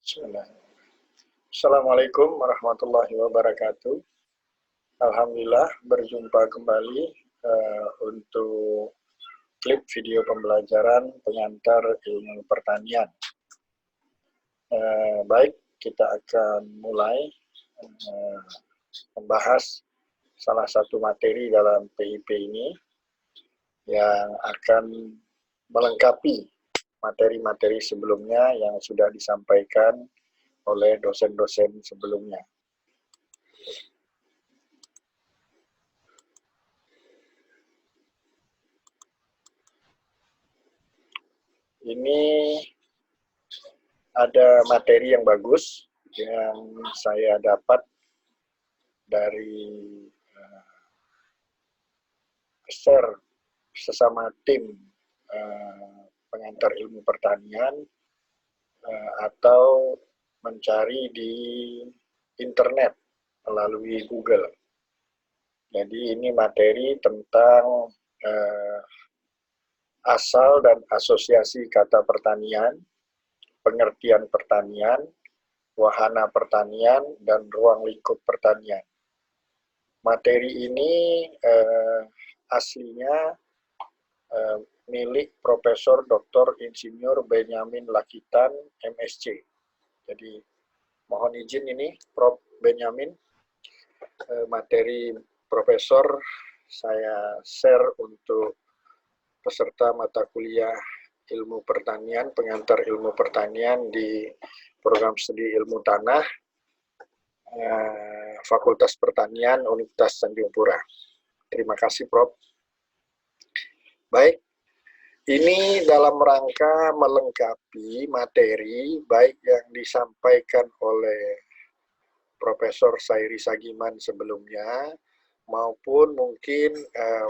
Bismillah. Assalamualaikum warahmatullahi wabarakatuh. Alhamdulillah berjumpa kembali untuk klip video pembelajaran pengantar ilmu pertanian. Baik, kita akan mulai membahas salah satu materi dalam PIP ini yang akan melengkapi materi-materi sebelumnya yang sudah disampaikan oleh dosen-dosen sebelumnya. Ini ada materi yang bagus yang saya dapat dari share sesama tim pengantar ilmu pertanian atau mencari di internet melalui Google. Jadi ini materi tentang asal dan asosiasi kata pertanian, pengertian pertanian, wahana pertanian, dan ruang lingkup pertanian. Materi ini aslinya milik Profesor Dr. Insinyur Benyamin Lakitan, MSc. Jadi mohon izin ini Prof. Benyamin, materi Profesor saya share untuk peserta mata kuliah ilmu pertanian, pengantar ilmu pertanian di program studi ilmu tanah, Fakultas Pertanian Universitas Tanjung Pura. Terima kasih, Prof. Baik, ini dalam rangka melengkapi materi baik yang disampaikan oleh Profesor Sairi Sagiman sebelumnya, maupun mungkin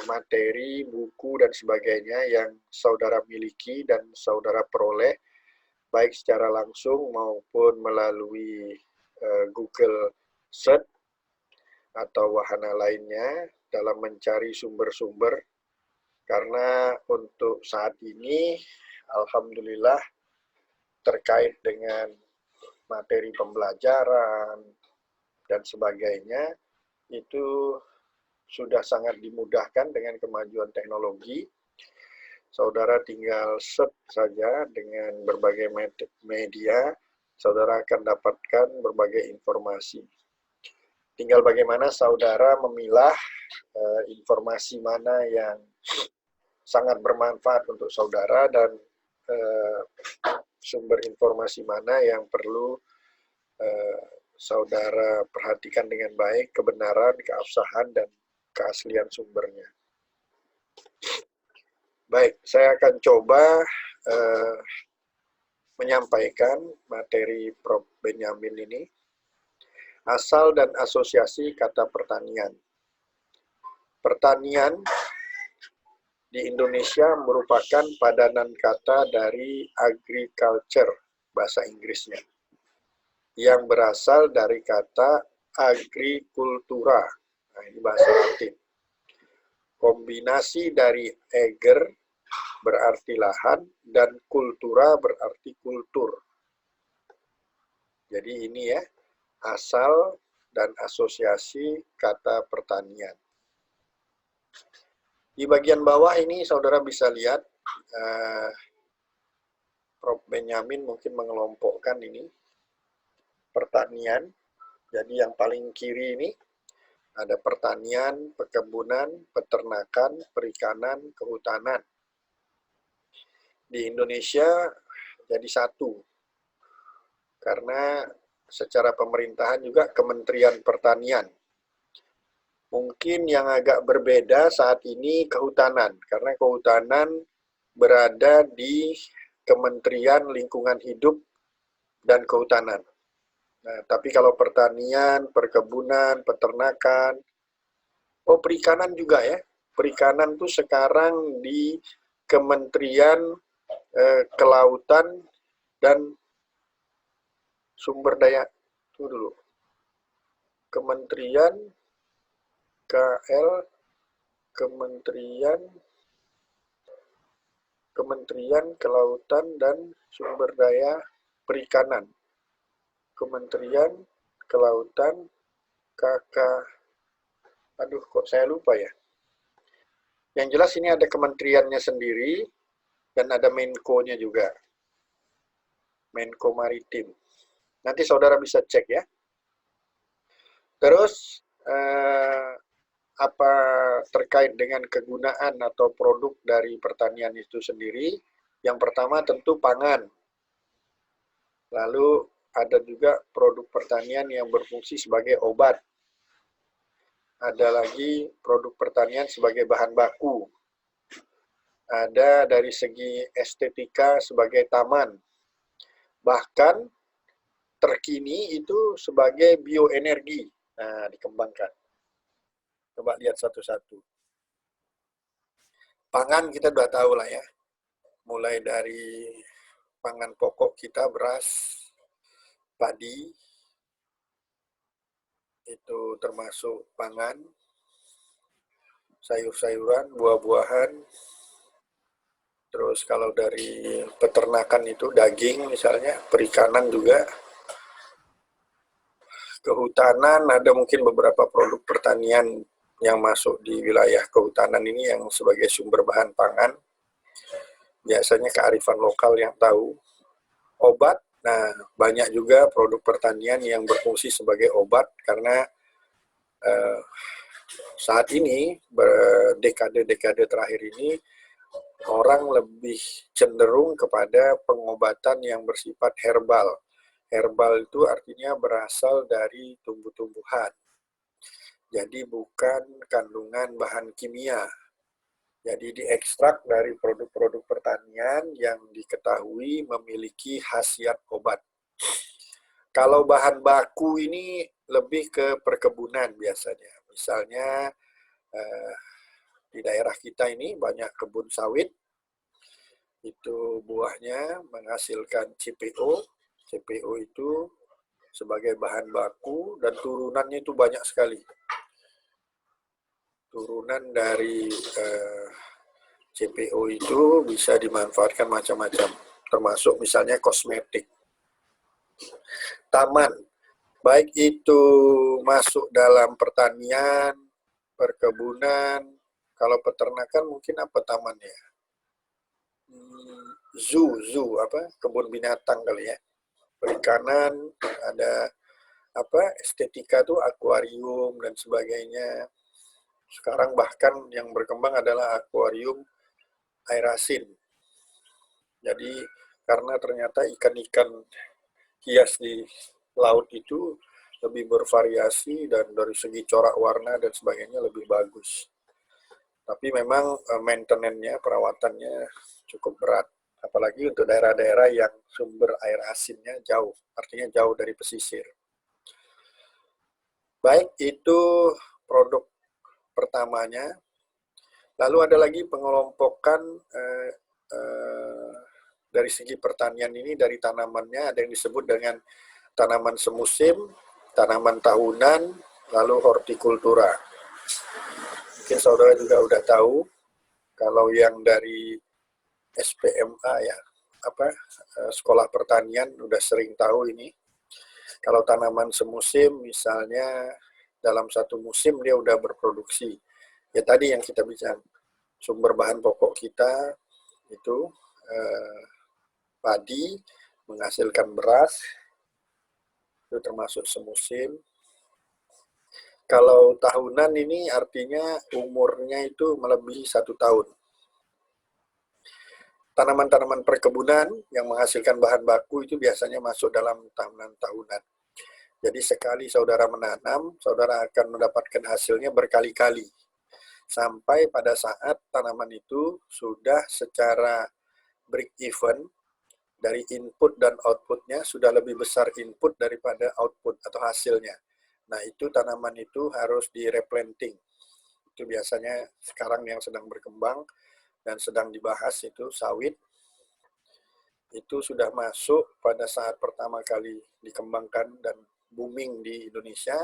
materi, buku, dan sebagainya yang saudara miliki dan saudara peroleh, baik secara langsung maupun melalui Google Search atau wahana lainnya dalam mencari sumber-sumber. Karena untuk saat ini, alhamdulillah, terkait dengan materi pembelajaran dan sebagainya, itu sudah sangat dimudahkan dengan kemajuan teknologi. Saudara tinggal search saja dengan berbagai media, saudara akan dapatkan berbagai informasi. Tinggal bagaimana saudara memilah informasi mana yang sangat bermanfaat untuk saudara dan sumber informasi mana yang perlu saudara perhatikan dengan baik kebenaran, keabsahan, dan keaslian sumbernya. Baik, saya akan coba menyampaikan materi Prof. Benyamin ini. Asal dan asosiasi kata pertanian. Pertanian di Indonesia merupakan padanan kata dari agriculture, bahasa Inggrisnya, yang berasal dari kata agricultura, nah ini bahasa Latin. Kombinasi dari ager berarti lahan dan kultura berarti kultur. Jadi ini ya, asal dan asosiasi kata pertanian. Di bagian bawah ini saudara bisa lihat Prof. Benyamin mungkin mengelompokkan ini pertanian. Jadi yang paling kiri ini ada pertanian, perkebunan, peternakan, perikanan, kehutanan. Di Indonesia jadi satu. Karena secara pemerintahan juga Kementerian Pertanian. Mungkin yang agak berbeda saat ini kehutanan, karena kehutanan berada di Kementerian Lingkungan Hidup dan Kehutanan. Nah, tapi kalau pertanian, perkebunan, peternakan, perikanan juga ya. Perikanan tuh sekarang di Kementerian Kelautan dan Sumber Daya. Tunggu dulu. Kementerian Kementerian Kelautan dan Sumber Daya Perikanan. Kementerian Kelautan, KK, aduh kok saya lupa ya. Yang jelas ini ada kementeriannya sendiri dan ada Menko-nya juga. Menko Maritim. Nanti saudara bisa cek ya. Terus apa terkait dengan kegunaan atau produk dari pertanian itu sendiri? Yang pertama tentu pangan. Lalu ada juga produk pertanian yang berfungsi sebagai obat. Ada lagi produk pertanian sebagai bahan baku. Ada dari segi estetika sebagai taman. Bahkan terkini itu sebagai bioenergi. Nah, dikembangkan. Coba lihat satu-satu. Pangan kita udah tahu lah ya. Mulai dari pangan pokok kita, beras, padi, itu termasuk pangan, sayur-sayuran, buah-buahan. Terus kalau dari peternakan itu daging misalnya, perikanan juga. Kehutanan ada mungkin beberapa produk pertanian yang masuk di wilayah kehutanan ini yang sebagai sumber bahan pangan. Biasanya kearifan lokal yang tahu. Obat, nah banyak juga produk pertanian yang berfungsi sebagai obat karena saat ini, dekade-dekade terakhir ini, orang lebih cenderung kepada pengobatan yang bersifat herbal. Herbal itu artinya berasal dari tumbuh-tumbuhan. Jadi bukan kandungan bahan kimia. Jadi diekstrak dari produk-produk pertanian yang diketahui memiliki khasiat obat. Kalau bahan baku ini lebih ke perkebunan biasanya. Misalnya di daerah kita ini banyak kebun sawit, itu buahnya menghasilkan CPO. CPO itu sebagai bahan baku dan turunannya itu banyak sekali. Turunan dari CPO itu bisa dimanfaatkan macam-macam, termasuk misalnya kosmetik. Taman, baik itu masuk dalam pertanian, perkebunan, kalau peternakan mungkin apa tamannya? Zoo apa? Kebun binatang kali ya. Perikanan, ada apa? Estetika tuh akuarium dan sebagainya. Sekarang bahkan yang berkembang adalah akuarium air asin. Jadi karena ternyata ikan-ikan hias di laut itu lebih bervariasi dan dari segi corak warna dan sebagainya lebih bagus. Tapi memang maintenance-nya, perawatannya cukup berat. Apalagi untuk daerah-daerah yang sumber air asinnya jauh, artinya jauh dari pesisir. Baik, itu produk pertamanya. Lalu ada lagi pengelompokan dari segi pertanian ini, dari tanamannya ada yang disebut dengan tanaman semusim, tanaman tahunan, lalu hortikultura. Mungkin saudara juga udah tahu, kalau yang dari SPMA ya, sekolah pertanian udah sering tahu ini. Kalau tanaman semusim misalnya dalam satu musim dia udah berproduksi. Ya tadi yang kita bicara, sumber bahan pokok kita itu padi, menghasilkan beras, itu termasuk semusim. Kalau tahunan ini artinya umurnya itu melebihi 1 tahun. Tanaman-tanaman perkebunan yang menghasilkan bahan baku itu biasanya masuk dalam tahunan-tahunan. Jadi sekali saudara menanam, saudara akan mendapatkan hasilnya berkali-kali. Sampai pada saat tanaman itu sudah secara break even, dari input dan outputnya sudah lebih besar input daripada output atau hasilnya. Nah itu tanaman itu harus di replanting. Itu biasanya sekarang yang sedang berkembang dan sedang dibahas itu sawit. Itu sudah masuk pada saat pertama kali dikembangkan dan booming di Indonesia.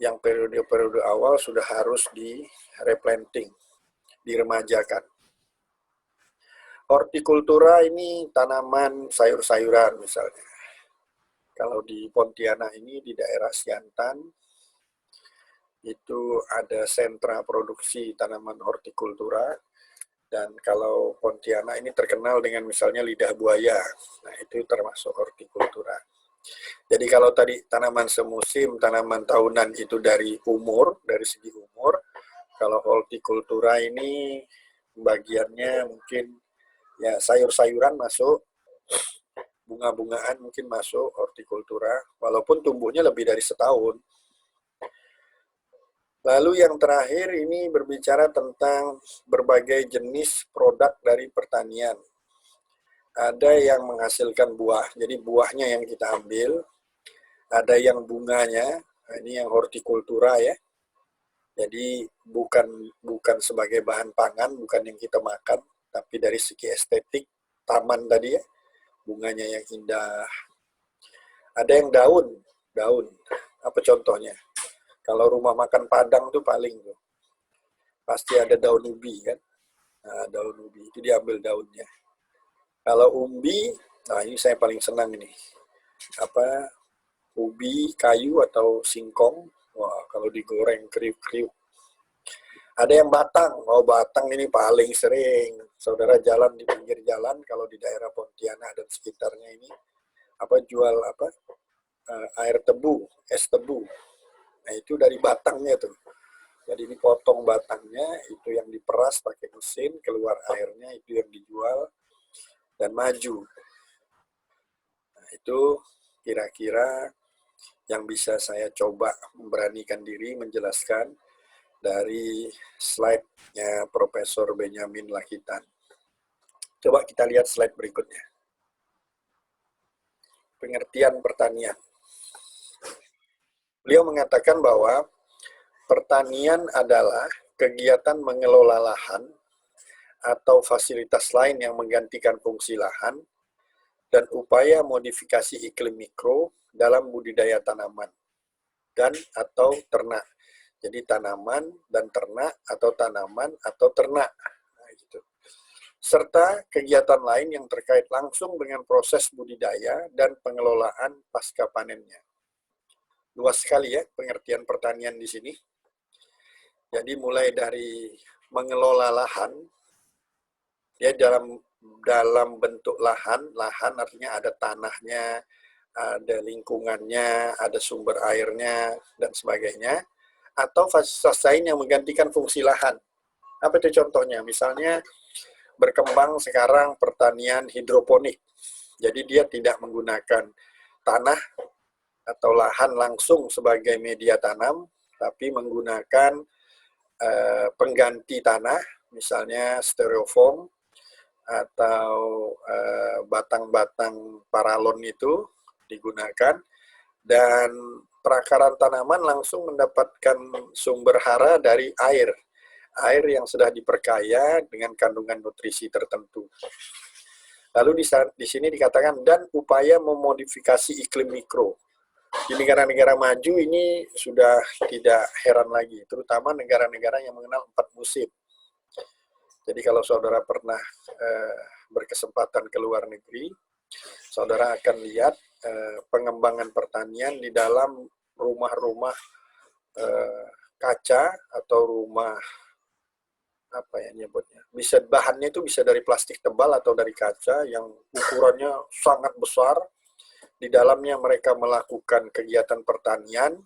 Yang periode-periode awal sudah harus di replanting, diremajakan. Hortikultura ini tanaman sayur-sayuran misalnya. Kalau di Pontianak ini di daerah Siantan itu ada sentra produksi tanaman hortikultura, dan kalau Pontianak ini terkenal dengan misalnya lidah buaya. Nah, itu termasuk hortikultura. Jadi kalau tadi tanaman semusim, tanaman tahunan itu dari umur, dari segi umur. Kalau hortikultura ini bagiannya mungkin ya sayur-sayuran masuk, bunga-bungaan mungkin masuk hortikultura, walaupun tumbuhnya lebih dari setahun. Lalu yang terakhir ini berbicara tentang berbagai jenis produk dari pertanian. Ada yang menghasilkan buah, jadi buahnya yang kita ambil. Ada yang bunganya, ini yang hortikultura ya. Jadi bukan sebagai bahan pangan, bukan yang kita makan, tapi dari segi estetik, taman tadi ya, bunganya yang indah. Ada yang daun. Apa contohnya? Kalau rumah makan Padang tuh paling tuh, pasti ada daun ubi kan. Nah, daun ubi itu diambil daunnya. Kalau umbi, nah ini saya paling senang ini. Apa ubi kayu atau singkong? Wah, kalau digoreng kriuk-kriuk. Ada yang batang. Oh, batang ini paling sering. Saudara jalan di pinggir jalan kalau di daerah Pontianak dan sekitarnya ini jual air tebu, es tebu. Nah, itu dari batangnya tuh. Jadi dipotong batangnya, itu yang diperas pakai mesin, keluar airnya, itu yang dijual dan maju. Nah, itu kira-kira yang bisa saya coba memberanikan diri menjelaskan dari slide-nya Profesor Benjamin Lakitan. Coba kita lihat slide berikutnya. Pengertian pertanian. Beliau mengatakan bahwa pertanian adalah kegiatan mengelola lahan atau fasilitas lain yang menggantikan fungsi lahan dan upaya modifikasi iklim mikro dalam budidaya tanaman dan atau ternak. Jadi tanaman dan ternak atau tanaman atau ternak. Nah, gitu. Serta kegiatan lain yang terkait langsung dengan proses budidaya dan pengelolaan pasca panennya. Luas sekali ya pengertian pertanian di sini. Jadi mulai dari mengelola lahan, ya dalam bentuk lahan artinya ada tanahnya, ada lingkungannya, ada sumber airnya, dan sebagainya, atau fasilitas lain yang menggantikan fungsi lahan. Apa itu contohnya? Misalnya berkembang sekarang pertanian hidroponik. Jadi dia tidak menggunakan tanah atau lahan langsung sebagai media tanam, tapi menggunakan pengganti tanah, misalnya styrofoam atau batang-batang paralon itu digunakan, dan perakaran tanaman langsung mendapatkan sumber hara dari air yang sudah diperkaya dengan kandungan nutrisi tertentu. Lalu di sini dikatakan dan upaya memodifikasi iklim mikro. Di negara-negara maju ini sudah tidak heran lagi, terutama negara-negara yang mengenal 4 musim. Jadi kalau saudara pernah berkesempatan ke luar negeri, saudara akan lihat pengembangan pertanian di dalam rumah-rumah kaca atau rumah nyebutnya. Bahannya itu bisa dari plastik tebal atau dari kaca yang ukurannya sangat besar. Di dalamnya mereka melakukan kegiatan pertanian,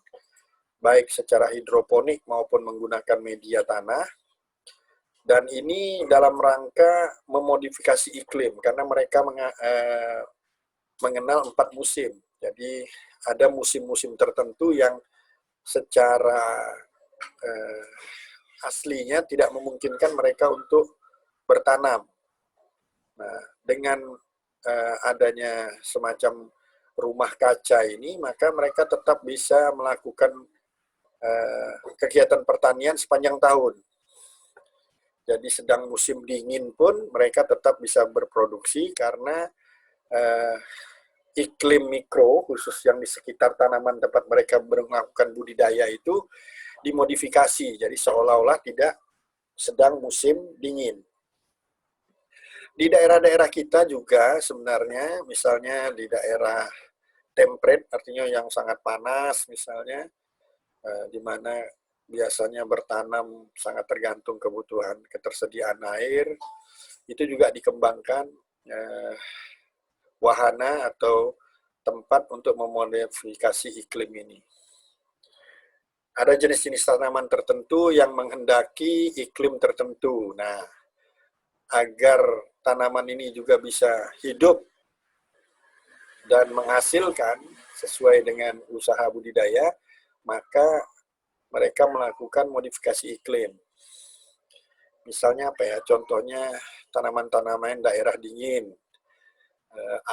baik secara hidroponik maupun menggunakan media tanah. Dan ini dalam rangka memodifikasi iklim, karena mereka mengenal 4 musim. Jadi ada musim-musim tertentu yang secara aslinya tidak memungkinkan mereka untuk bertanam. Nah, dengan adanya semacam rumah kaca ini, maka mereka tetap bisa melakukan kegiatan pertanian sepanjang tahun. Jadi sedang musim dingin pun mereka tetap bisa berproduksi karena iklim mikro, khusus yang di sekitar tanaman tempat mereka melakukan budidaya itu dimodifikasi, jadi seolah-olah tidak sedang musim dingin. Di daerah-daerah kita juga sebenarnya, misalnya di daerah temperate artinya yang sangat panas misalnya, di mana biasanya bertanam sangat tergantung kebutuhan ketersediaan air, itu juga dikembangkan wahana atau tempat untuk memodifikasi iklim ini. Ada jenis-jenis tanaman tertentu yang menghendaki iklim tertentu. Nah, agar tanaman ini juga bisa hidup dan menghasilkan sesuai dengan usaha budidaya, maka mereka melakukan modifikasi iklim. Misalnya apa ya? Contohnya tanaman-tanaman daerah dingin,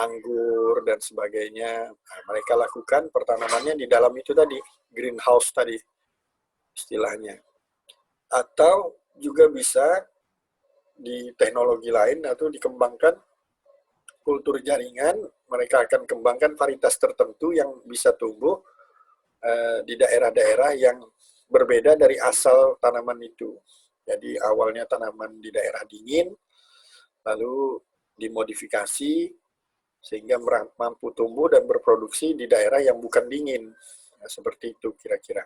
anggur dan sebagainya. Nah, mereka lakukan pertanamannya di dalam itu tadi, greenhouse tadi istilahnya. Atau juga bisa di teknologi lain atau dikembangkan kultur jaringan, mereka akan kembangkan varietas tertentu yang bisa tumbuh di daerah-daerah yang berbeda dari asal tanaman itu. Jadi awalnya tanaman di daerah dingin, lalu dimodifikasi sehingga mampu tumbuh dan berproduksi di daerah yang bukan dingin. Nah, seperti itu kira-kira.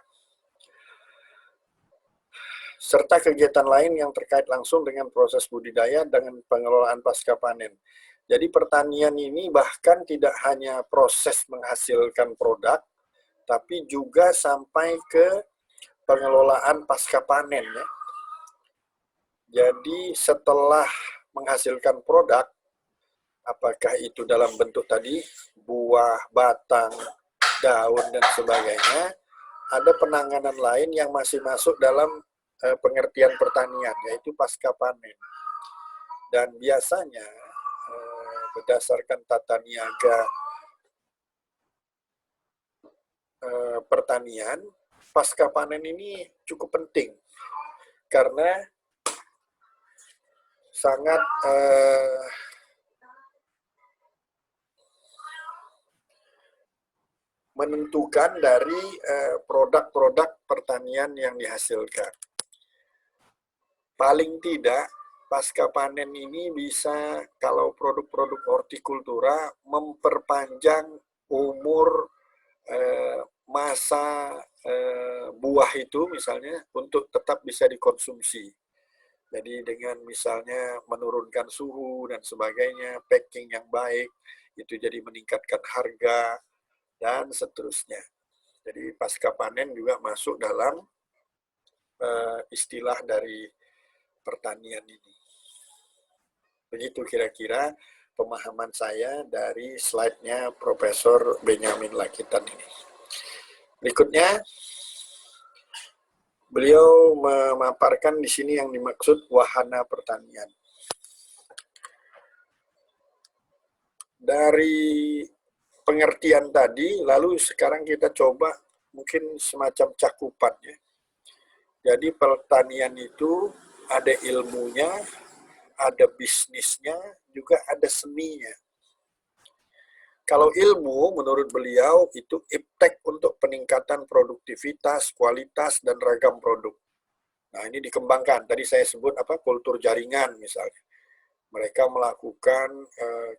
Serta kegiatan lain yang terkait langsung dengan proses budidaya dengan pengelolaan pasca panen. Jadi pertanian ini bahkan tidak hanya proses menghasilkan produk, tapi juga sampai ke pengelolaan pasca panen ya. Jadi setelah menghasilkan produk, apakah itu dalam bentuk tadi buah, batang, daun dan sebagainya, ada penanganan lain yang masih masuk dalam pengertian pertanian, yaitu pasca panen. Dan biasanya berdasarkan tata niaga pertanian, pasca panen ini cukup penting karena sangat menentukan dari produk-produk pertanian yang dihasilkan. Paling tidak, pasca panen ini bisa, kalau produk-produk hortikultura, memperpanjang umur masa buah itu misalnya untuk tetap bisa dikonsumsi. Jadi dengan misalnya menurunkan suhu dan sebagainya, packing yang baik, itu jadi meningkatkan harga, dan seterusnya. Jadi pasca panen juga masuk dalam istilah dari pertanian ini. Begitu kira-kira pemahaman saya dari slide-nya Profesor Benyamin Lakitan ini. Berikutnya, beliau memaparkan di sini yang dimaksud wahana pertanian. Dari pengertian tadi, lalu sekarang kita coba mungkin semacam cakupan ya. Jadi pertanian itu ada ilmunya, ada bisnisnya, juga ada seninya. Kalau ilmu, menurut beliau, itu iptek untuk peningkatan produktivitas, kualitas, dan ragam produk. Nah, ini dikembangkan. Tadi saya sebut kultur jaringan misalnya. Mereka melakukan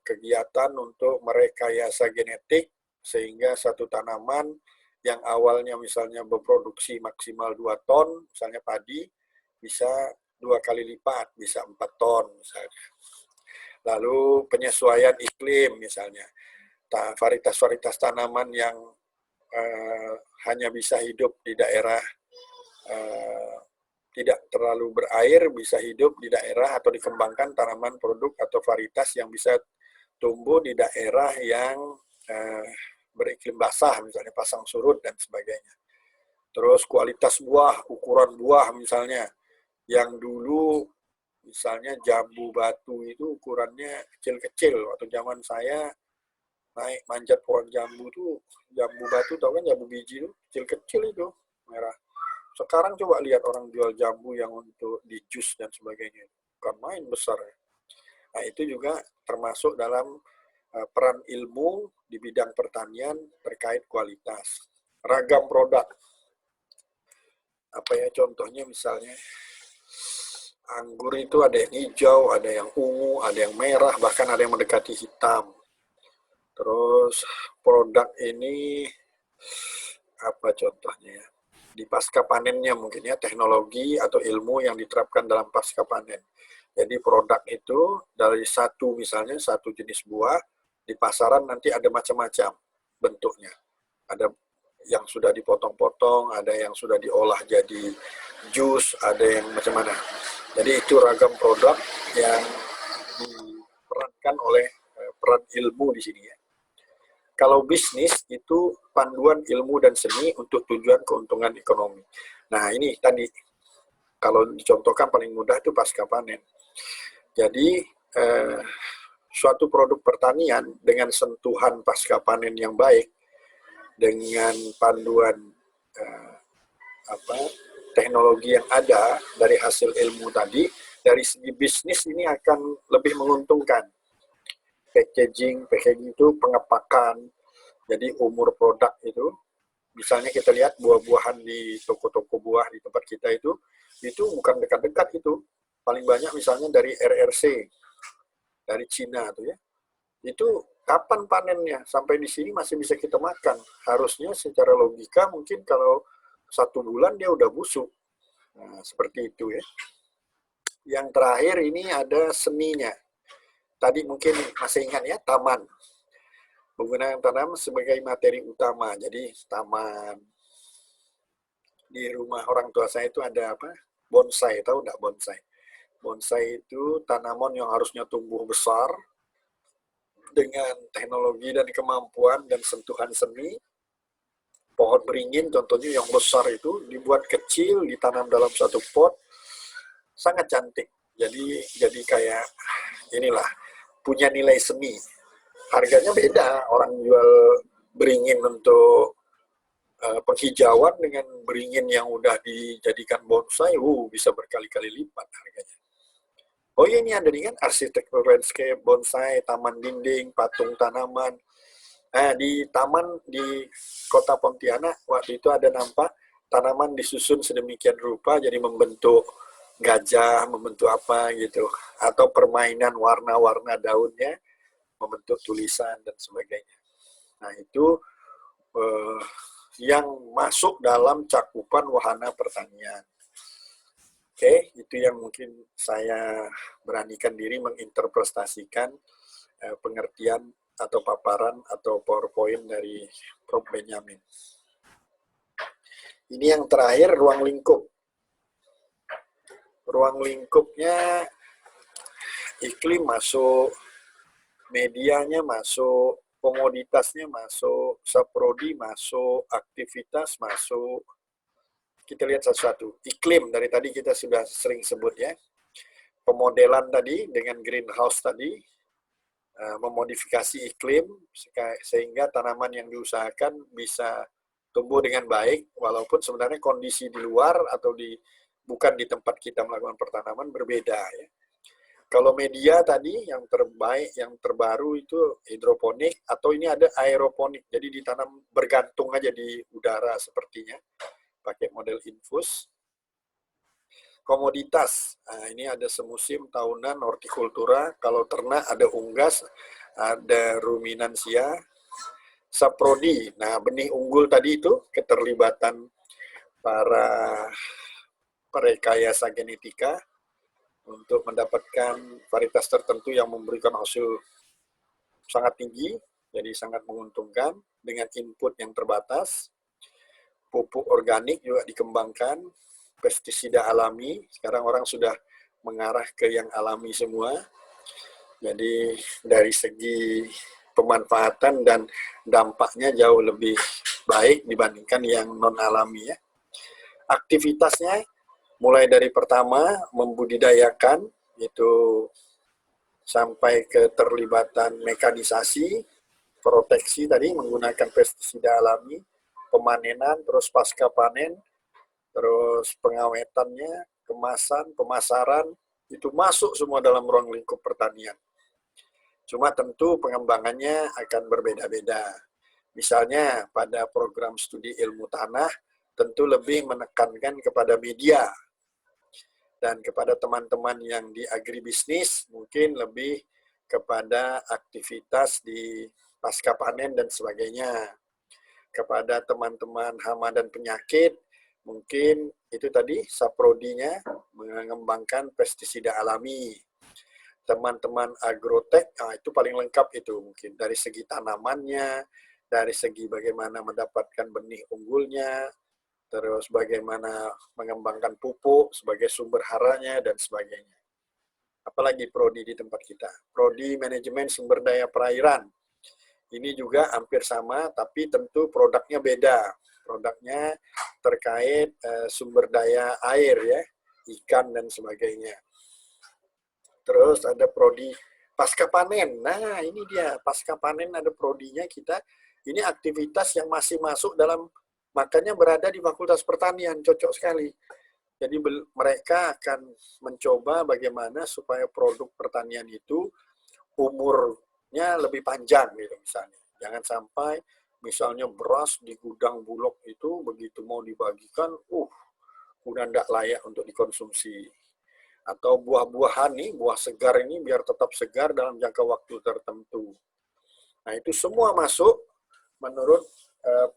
kegiatan untuk merekayasa genetik, sehingga satu tanaman yang awalnya misalnya berproduksi maksimal 2 ton, misalnya padi, bisa 2 kali lipat, bisa 4 ton misalnya. Lalu penyesuaian iklim misalnya, varietas-varietas tanaman yang hanya bisa hidup di daerah tidak terlalu berair, bisa hidup di daerah atau dikembangkan tanaman produk atau varietas yang bisa tumbuh di daerah yang beriklim basah, misalnya pasang surut dan sebagainya. Terus kualitas buah, ukuran buah misalnya, yang dulu misalnya jambu batu itu ukurannya kecil-kecil. Waktu zaman saya naik manjat pohon jambu tuh, jambu batu tau kan, jambu biji itu kecil-kecil itu, merah. Sekarang coba lihat orang jual jambu yang untuk di jus dan sebagainya, bukan main besar. Nah, itu juga termasuk dalam peran ilmu di bidang pertanian terkait kualitas. Ragam produk. Apa ya contohnya misalnya, anggur itu ada yang hijau, ada yang ungu, ada yang merah, bahkan ada yang mendekati hitam. Terus produk ini apa contohnya ya? Di pasca panennya mungkin ya, teknologi atau ilmu yang diterapkan dalam pasca panen. Jadi produk itu dari misalnya satu jenis buah, di pasaran nanti ada macam-macam bentuknya. Ada yang sudah dipotong-potong, ada yang sudah diolah jadi jus, ada yang macam mana. Jadi itu ragam produk yang diperankan oleh peran ilmu di sini ya. Kalau bisnis itu panduan ilmu dan seni untuk tujuan keuntungan ekonomi. Nah ini tadi, kalau dicontohkan paling mudah itu pasca panen. Jadi suatu produk pertanian dengan sentuhan pasca panen yang baik, dengan panduan teknologi yang ada dari hasil ilmu tadi, dari segi bisnis ini akan lebih menguntungkan. Packaging itu pengepakan, jadi umur produk itu, misalnya kita lihat buah-buahan di toko-toko buah di tempat kita itu bukan dekat-dekat itu, paling banyak misalnya dari RRC, dari Cina tuh ya, itu kapan panennya, sampai di sini masih bisa kita makan, harusnya secara logika mungkin kalau 1 bulan dia udah busuk. Nah, seperti itu ya. Yang terakhir ini ada seninya. Tadi mungkin masih ingat ya, taman. Menggunakan tanaman sebagai materi utama. Jadi taman. Di rumah orang tua saya itu ada apa? Bonsai, tahu nggak bonsai? Bonsai itu tanaman yang harusnya tumbuh besar dengan teknologi dan kemampuan dan sentuhan seni. Pohon beringin contohnya yang besar itu dibuat kecil, ditanam dalam satu pot, sangat cantik. Jadi kayak inilah, punya nilai seni. Harganya beda, orang jual beringin untuk penghijauan dengan beringin yang udah dijadikan bonsai, bisa berkali-kali lipat harganya. Oh iya, ini ada nih kan, arsitektur landscape, bonsai, taman dinding, patung tanaman. Nah, di taman di kota Pontianak, waktu itu ada nampak tanaman disusun sedemikian rupa, jadi membentuk gajah, membentuk apa gitu. Atau permainan warna-warna daunnya, membentuk tulisan dan sebagainya. Nah itu yang masuk dalam cakupan wahana pertanian. Oke, itu yang mungkin saya beranikan diri menginterpretasikan pengertian atau paparan atau PowerPoint dari Prof. Benyamin. Ini yang terakhir, ruang lingkup. Ruang lingkupnya iklim masuk, medianya masuk, komoditasnya masuk, saprodi masuk, aktivitas masuk. Kita lihat satu-satu. Iklim, dari tadi kita sudah sering sebut ya. Pemodelan tadi dengan greenhouse tadi, memodifikasi iklim sehingga tanaman yang diusahakan bisa tumbuh dengan baik, walaupun sebenarnya kondisi di luar atau bukan di tempat kita melakukan pertanaman berbeda ya. Kalau media tadi yang terbaik, yang terbaru itu hidroponik, atau ini ada aeroponik, jadi ditanam bergantung aja di udara sepertinya, pakai model infus. Komoditas, nah, ini ada semusim, tahunan, hortikultura, kalau ternak ada unggas, ada ruminansia, saprodi, nah benih unggul tadi itu keterlibatan para perekayasa genetika untuk mendapatkan varietas tertentu yang memberikan hasil sangat tinggi, jadi sangat menguntungkan dengan input yang terbatas. Pupuk organik juga dikembangkan, pestisida alami, sekarang orang sudah mengarah ke yang alami semua. Jadi dari segi pemanfaatan dan dampaknya jauh lebih baik dibandingkan yang non-alami ya. Aktivitasnya mulai dari pertama membudidayakan, itu sampai ke terlibatan mekanisasi, proteksi tadi menggunakan pestisida alami, pemanenan, terus pasca panen, terus pengawetannya, kemasan, pemasaran, itu masuk semua dalam ruang lingkup pertanian. Cuma tentu pengembangannya akan berbeda-beda. Misalnya pada program studi ilmu tanah, tentu lebih menekankan kepada media. Dan kepada teman-teman yang di agribisnis, mungkin lebih kepada aktivitas di pasca panen dan sebagainya. Kepada teman-teman hama dan penyakit, mungkin itu tadi saprodinya mengembangkan pestisida alami. Teman-teman agrotek, itu paling lengkap itu mungkin dari segi tanamannya, dari segi bagaimana mendapatkan benih unggulnya, terus bagaimana mengembangkan pupuk sebagai sumber haranya dan sebagainya. Apalagi prodi di tempat kita, prodi manajemen sumber daya perairan. Ini juga hampir sama, tapi tentu produknya beda. Produknya terkait sumber daya air ya, ikan dan sebagainya. Terus ada prodi pasca panen. Nah, ini dia pasca panen ada prodinya kita. Ini aktivitas yang masih masuk dalam, makanya berada di Fakultas Pertanian, cocok sekali. Jadi mereka akan mencoba bagaimana supaya produk pertanian itu umurnya lebih panjang gitu misalnya. Jangan sampai misalnya beras di gudang Bulog itu begitu mau dibagikan, udah tidak layak untuk dikonsumsi. Atau buah-buahan nih, buah segar ini biar tetap segar dalam jangka waktu tertentu. Nah itu semua masuk menurut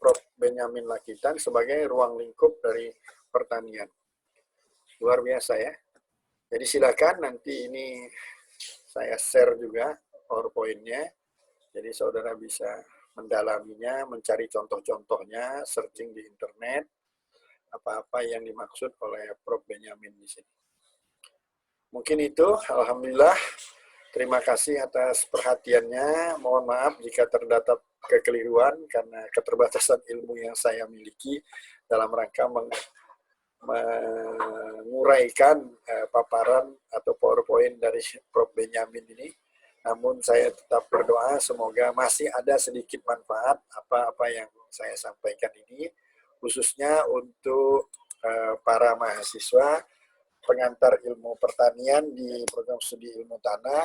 Prof. Benyamin Lakitan sebagai ruang lingkup dari pertanian. Luar biasa ya. Jadi silakan nanti ini saya share juga PowerPoint-nya. Jadi saudara bisa mendalaminya, mencari contoh-contohnya, searching di internet, apa-apa yang dimaksud oleh Prof. Benyamin di sini. Mungkin itu, alhamdulillah. Terima kasih atas perhatiannya. Mohon maaf jika terdapat kekeliruan karena keterbatasan ilmu yang saya miliki dalam rangka menguraikan paparan atau PowerPoint dari Prof. Benyamin ini. Namun saya tetap berdoa semoga masih ada sedikit manfaat apa-apa yang saya sampaikan ini, khususnya untuk para mahasiswa pengantar ilmu pertanian di program studi ilmu tanah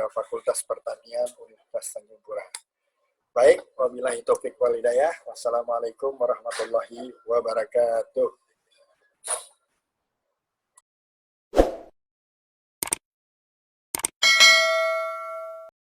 Fakultas Pertanian Universitas Tanjung Pura. Baik, wabillahi taufik wal hidayah. Wassalamualaikum warahmatullahi wabarakatuh.